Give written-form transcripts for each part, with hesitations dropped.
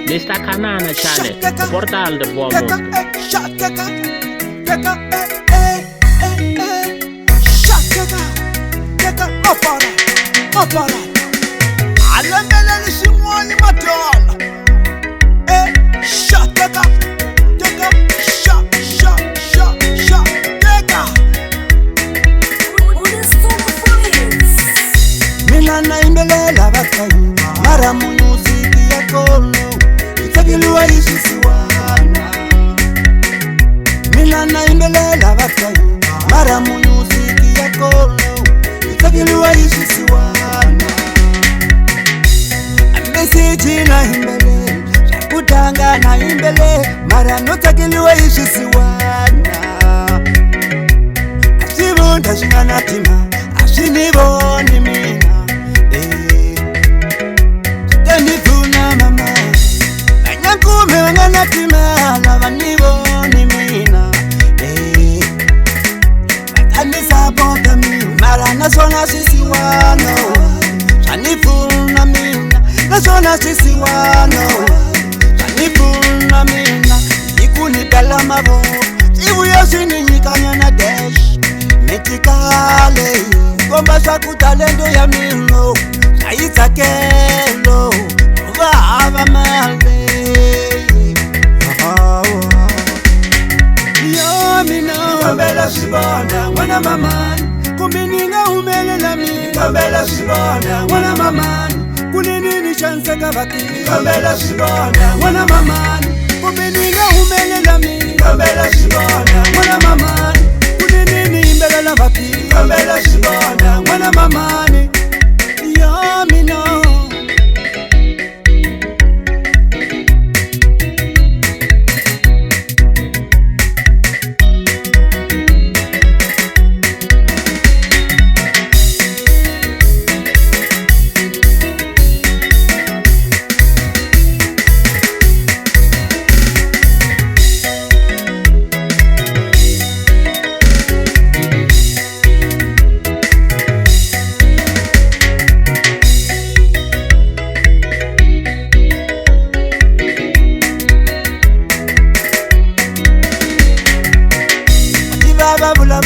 Mr. Kanana Channel, portal de boa Mina naimbelela bakayi mara muziki yakolo itagiliwa ishisiwana. Mina naimbelela bakayi mara muziki yakolo itagiliwa ishisiwana. Message na imbele kutanga na imbele mara notagiliwa ishisiwana. Asibunda shingana tima ashiniboni mina nifuna mama banyankume wanganatima labaniboni mina batanisapota mina mara nasona sisiwano sanifuna mina nasona sisiwano sanifuna mina ikunipela mabo ibuyosinyinyikanya na dash metikale komba sakutalendo ya mino aitakelo vava male yo mina kambela sibona mwana mama kumbininga umelela mi kambela sibona mwana mama kunini chance kabaki kambela sibona mwana mama kumbininga umelela mi kambela sibona mwana mama kunini imbelela baki kambela sibona mwana mama yo mina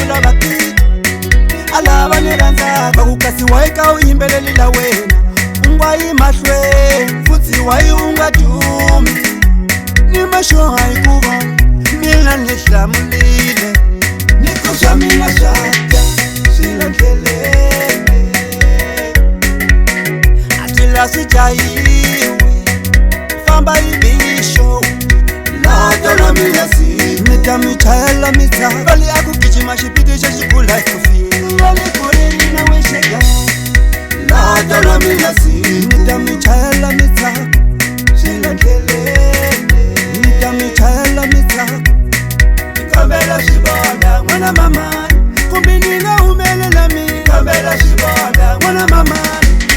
bula baki alaba neranza bakukasi waika uyimbelelela wena ungwayi mahlwe futhi wayi ungadumi ni masho hayikuba mina nihlamulile nikosha mina shaka silandelene atila sijayiwe famba ibisho latolo milasi mitamichayela mita bali akugijima shipidisha shikula ikufi walikureni na weshega latolo milasi mitamichayela mita silandelene mitamichayela mita kambela shibona mwana mama kumbininga umelela mi kambela shibona mwana mama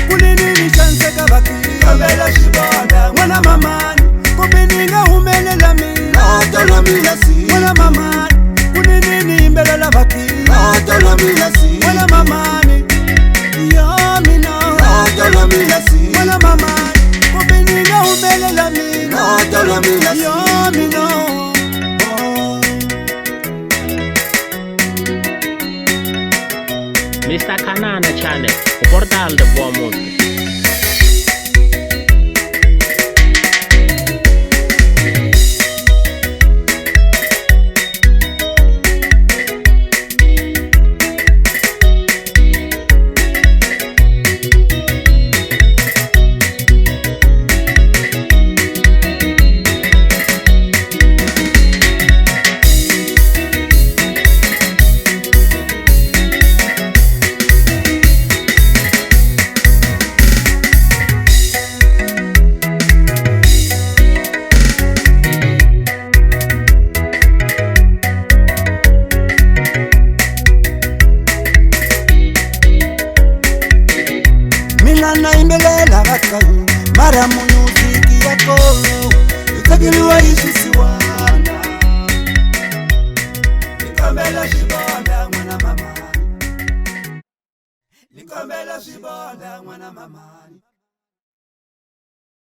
kunini chance kabaki kambela shibona mwana mama kumbininga umelela mi latolo milasi mwana mama kunini imbelela baki latolo milasi mwana mama yo mina latolo milasi mwana mama kumbininga umelela mi latolo milasi yo mina Mr. Kanana Channel, portal de boa música. naimbelela bakayi mara muziki yakolo itagiliwa ishisiwana. Likambela shibonda mwana mama, likambela shibonda mwana mama.